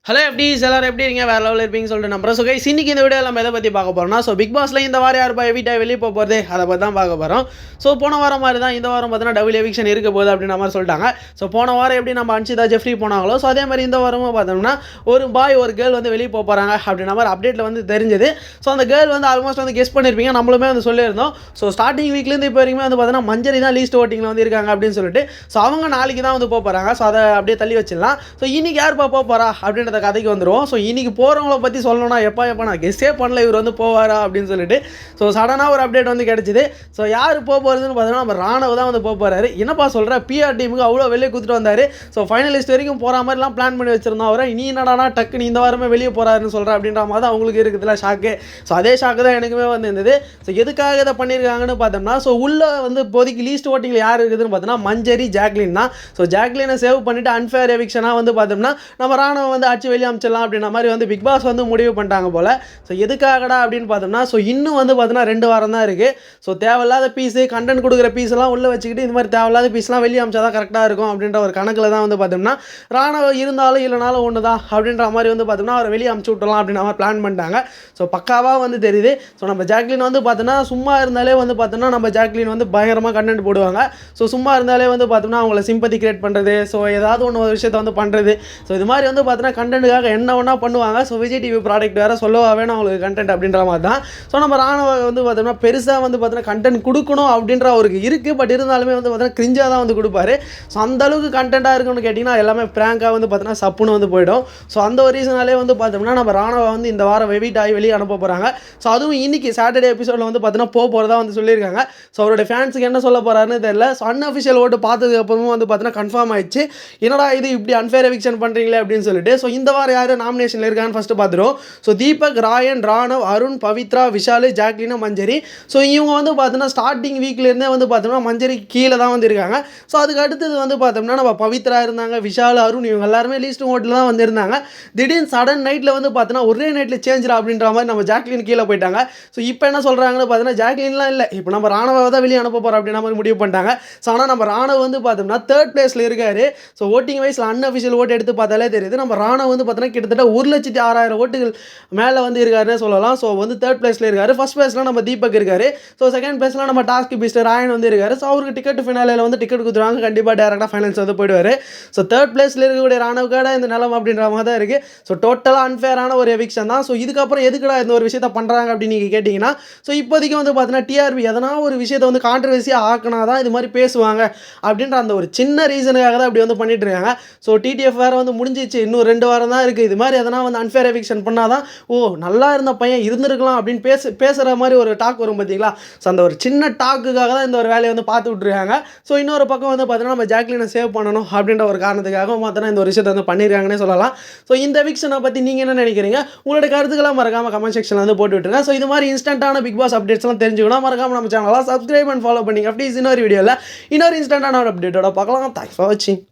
Hello எப்படிஸ் எல்லாரும் எப்படி இருக்கீங்க வேறு லெவலில் இருப்பீங்கன்னு சொல்லிட்டு நம்புறேன். ஸோ கைஸ் இன்னைக்கு இந்த வீடியோ நம்ம எதை பற்றி பார்க்க போகிறோம்னா, ஸோ பிக் பாஸில் இந்த வாரம் யாருப்பா எவிட்டா வெளியே போக போகிறது அதை பற்றி தான் பார்க்க போகிறோம். ஸோ போன வாரம் மாதிரி தான் இந்த வாரம் பார்த்தீங்கன்னா டபுள் எவிக்ஷன் இருக்க போகுது அப்படின்ற மாதிரி சொல்லிட்டாங்க. ஸோ போன வாரம் எப்படி நம்ம அன்ஷிதா ஜெஃப்ரி போனாங்களோ ஸோ அதே மாதிரி இந்த வாரமும் பார்த்தோம்னா ஒரு பாய் ஒரு கேர்ள் வந்து வெளியே போக போகிறாங்க அப்படின்ற மாதிரி அப்டேட்டில் வந்து தெரிஞ்சது. ஸோ அந்த கேர்ள் வந்து ஆல்மோஸ்ட் வந்து கெஸ் பண்ணியிருப்பீங்க, நம்மளுமே வந்து சொல்லியிருந்தோம். ஸோ ஸ்டார்டிங் வீக்லேருந்து இப்போ வரைக்குமே வந்து பார்த்தீங்கன்னா மஞ்சரி தான் லீஸ்ட் ஓட்டிங்கில் வந்து இருக்காங்க அப்படின்னு சொல்லிட்டு. ஸோ அவங்க நாளைக்கு தான் வந்து போக போகிறாங்க. ஸோ அதை அப்படியே தள்ளி வச்சிடலாம். ஸோ இன்னைக்கு யாருப்பா போக போகிறா அப்படின்றத கதைக்கு வந்துடுவோம். ஸோ இன்றைக்கி போகிறவங்கள பற்றி சொல்லணும்னா எப்போ நான் கெஸ்ஸே பண்ணல இவர் வந்து போவாரா அப்படின்னு சொல்லிட்டு. ஸோ சடனாக ஒரு அப்டேட் வந்து கிடச்சிது. ஸோ யார் போக போகிறதுன்னு பார்த்தீங்கன்னா நம்ம ராணவ் தான் வந்து போக போகிறாரு. என்னப்பா சொல்கிற, பிஆர் டீமுக்கு அவ்வளோ வெளியே கொடுத்துட்டு வந்தார். ஸோ ஃபைனலிஸ்ட் வரைக்கும் போகிற மாதிரிலாம் பிளான் பண்ணி வச்சிருந்தோம். அவரை நீ என்னடானா டக்குன்னு இந்த வாரமே வெளியே போகிறாருன்னு சொல்கிற அப்படின்ற மாதிரி தான் அவங்களுக்கு இருக்குதுல ஷாக்கு. ஸோ அதே ஷாக்கு தான் எனக்குமே வந்து இருந்தது. ஸோ எதுக்காக இதை பண்ணியிருக்காங்கன்னு பார்த்தோம்னா, ஸோ உள்ளே வந்து இப்போதைக்கு லீஸ்ட் ஓட்டிங்கில் யார் இருக்குதுன்னு பார்த்தோம்னா மஞ்சரி ஜாக்லின் தான். ஸோ ஜாக்லினை சேவ் பண்ணிவிட்டு அன்ஃபேர் எவிக்ஷனாக வந்து பார்த்தோம்னா நம்ம ராணவ் வந்து அடிச்சு வெளியே அமைச்சிடலாம் அப்படின்ற மாதிரி வந்து பிக் பாஸ் வந்து முடிவு பண்ணிட்டாங்க போல். ஸோ எதுக்காகடா அப்படின்னு பார்த்தோம்னா, ஸோ இன்னும் வந்து பார்த்தோன்னா 2 வாரம் தான் இருக்குது. ஸோ தேவையில்லாத பீஸு கண்டென்ட் கொடுக்குற பீஸ்லாம் உள்ளே வச்சுக்கிட்டு இந்த மாதிரி தேவையில்லாத பீஸ்லாம் வெளியே அமைச்சா தான் கரெக்டாக இருக்கும் அப்படின்ற ஒரு கணக்கில் தான் வந்து பார்த்தோம்னா ராணவ இருந்தாலும் இல்லைனாலும் ஒன்று தான் அப்படின்ற மாதிரி வந்து பார்த்தோம்னா அவரை வெளியே அமுச்சு விட்டலாம் அப்படின்ற மாதிரி பிளான் பண்ணிட்டாங்க. ஸோ பக்காவாக வந்து தெரியுது. ஸோ நம்ம ஜாக்லின் வந்து பார்த்தோன்னா சும்மா இருந்தாலே வந்து பார்த்தோம்னா நம்ம ஜாக்லின் வந்து பயங்கரமாக கண்டென்ட் போடுவாங்க. ஸோ சும்மா இருந்தாலே வந்து பார்த்தோம்னா அவங்கள சிம்பத்தி கிரியேட் பண்ணுறது, ஸோ ஏதாவது ஒன்று ஒரு விஷயத்தை வந்து பண்ணுறது, ஸோ இது மாதிரி வந்து பார்த்தோன்னா கண்டென்ட்டுக்காக என்ன ஒன்றா பண்ணுவாங்க. ஸோ விஜய் டிவி ப்ராடக்ட் வேறு சொல்லவா வேணும் அவங்களுக்கு கண்டென்ட் அப்படின்ற மாதிரி தான். ஸோ நம்ம ராணவ வந்து பார்த்தோம்னா பெருசாக வந்து பார்த்தோன்னா கண்டென்ட் கொடுக்கணும் அப்படின்ற அவருக்கு இருக்குது. பட் இருந்தாலுமே வந்து பார்த்தோன்னா கிரிஞ்சாக தான் வந்து கொடுப்பாரு. ஸோ அந்தளவுக்கு கண்டென்ட்டாக இருக்குன்னு கேட்டிங்கன்னா எல்லாமே ப்ராங்காக வந்து பார்த்தோன்னா சப்புன்னு வந்து போயிடும். ஸோ அந்த ஒரு ரீசனாலே வந்து பார்த்தோம்னா நம்ம ராணவ வந்து இந்த வாரம் வெவிட் ஆகி வெளியே அனுப்ப போகிறாங்க. ஸோ அதுவும் இன்றைக்கி சாட்டர்டே எபிசோடில் வந்து பார்த்தோன்னா போகிறதா வந்து சொல்லியிருக்காங்க. ஸோ அவருடைய ஃபேன்ஸுக்கு என்ன சொல்ல போகிறாருன்னு தெரியல. ஸோ அன்அஃபிஷியல் ஓட்டு பார்த்ததுக்கு அப்புறமும் வந்து பார்த்தோன்னா கன்ஃபார்ம் ஆயிடுச்சு. என்னடா இது இப்படி அன்ஃபேர் எவிக்ஷன் பண்ணுறீங்களே அப்படின்னு சொல்லிட்டு. ஸோ இந்த வாரம் யார் நாமினேஷனில் இருக்கான்னு ஃபஸ்ட்டு பார்த்துருவோம். ஸோ தீபக், ராயன், ராணவ், அருண், பவித்ரா, விஷால், ஜாக்லினா, மஞ்சரி. ஸோ இவங்க வந்து பார்த்தோன்னா ஸ்டார்டிங் வீக்லேருந்தே வந்து பார்த்தோம்னா மஞ்சரி கீழே தான் வந்து இருக்காங்க. ஸோ அதுக்கு அடுத்தது வந்து பார்த்தோம்னா நம்ம பவித்ரா இருந்தாங்க, விஷால், அருண், இவங்க எல்லாருமே லீஸ்ட் ஓட்டில் தான் வந்து இருந்தாங்க. திடீர்னு சடன் நைட்டில் வந்து பார்த்தோன்னா ஒரே நைட்டில் சேஞ்சிரா அப்படின்ற மாதிரி நம்ம ஜாக்லின் கீழே போயிட்டாங்க. ஸோ இப்போ என்ன சொல்கிறாங்கன்னு பார்த்தோன்னா ஜாக்லின்லாம் இல்லை, இப்போ நம்ம ராணவை தான் வெளியே அனுப்ப போகிறோம் அப்படின்ற மாதிரி முடிவு பண்ணிட்டாங்க. ஸோ ஆனால் நம்ம ராணவ் வந்து பார்த்தோம்னா 3rd பிளேஸில் இருக்காரு. ஸோ ஓட்டிங் வைஸில் அன்அஃபிஷியல் ஓட்டு எடுத்து பார்த்தாலே தெரியுது. நம்ம ராணவ் வந்து பார்த்தோன்னா கிட்டத்தட்ட 1,06,000 ஓட்டுகள் மேலே வந்து இருக்காருன்னு சொல்லலாம். ஸோ வந்து 3rd பிளேஸில் இருக்காரு. ஃபஸ்ட் பிளேஸில் நம்ம தீபக் இருக்காரு. ஸோ செகண்ட் பிளேஸில் நம்ம டாஸ்க் பீஸ்டர் ராயன் வந்து இருக்காரு. ஸோ அவருக்கு டிக்கெட் ஃபினாலில் வந்து டிக்கெட் கொடுத்துருவாங்க, கண்டிப்பாக டேரெக்டாக ஃபைனல்ஸ் வந்து போயிடுவார். ஸோ 3rd பிளேஸில் இருக்கக்கூடிய ராணவுக்காட இந்த நிலம் அப்படின்ற மாதிரி தான் இருக்குது. ஸோ டோட்டலாக அன்ஃபேரான ஒரு எவிக்ஷன் தான். ஸோ இதுக்கப்புறம் எதுக்குடா இந்த ஒரு விஷயத்தை பண்ணுறாங்க அப்படின்னு நீங்கள் கேட்டிங்கன்னா, ஸோ இப்போதைக்கு வந்து பார்த்தீங்கன்னா டிஆர்பி எதனா ஒரு விஷயத்தை வந்து கான்ட்ரவர்சியாக ஆக்கினா தான் இது மாதிரி பேசுவாங்க அப்படின்ற அந்த ஒரு சின்ன ரீசனுக்காக தான் அப்படி வந்து பண்ணிட்டு இருக்காங்க. ஸோ டிடிஎஃப் வேறு வந்து முடிஞ்சிச்சு, இன்னும் 2 வாரம் தான் இருக்குது. இது மாதிரி எதனா வந்து அன்ஃபேர் எவிக்ஷன் பண்ணால் தான் ஓ நல்லா இருந்த பையன் இருந்திருக்கலாம் அப்படின்னு பேசுகிற மாதிரி ஒரு டாக் வரும் பார்த்தீங்களா. ஸோ அந்த ஒரு சின்ன டாக்குக்காக தான் இந்த ஒரு வேலையை வந்து பார்த்து விட்ருக்காங்க. ஸோ இன்னொரு பக்கம் வந்து பார்த்தீங்கன்னா நம்ம ஜாக்லினை சேவ் பண்ணணும் அப்படின்ற ஒரு காரணத்துக்காக மாத்திரம் இந்த ஒரு விஷயத்தை வந்து பண்ணியிருக்காங்கன்னே சொல்லலாம். ஸோ இந்த எவிக்ஷனை பற்றி நீங்கள் என்ன நினைக்கிறீங்க? உங்களோட கருத்துக்கெல்லாம் மறக்காமல் கமெண்ட் செக்ஷனில் வந்து போட்டு விட்டுருங்க. ஸோ இது மாதிரி இன்ஸ்டன்ட்டான பிக் பாஸ் அப்டேட்ஸ்லாம் தெரிஞ்சுக்கணும் மறக்காமல் நம்ம சேனலாக சப்ஸ்கிரைப் அண்ட் ஃபாலோ பண்ணிங்க. அப்படி இன்னொரு வீடியோவில் இன்னொரு இன்ஸ்டன்ட்டான ஒரு அப்டேட்டோட பார்க்கலாம். தேங்க்ஸ் ஃபார் வாட்சிங்.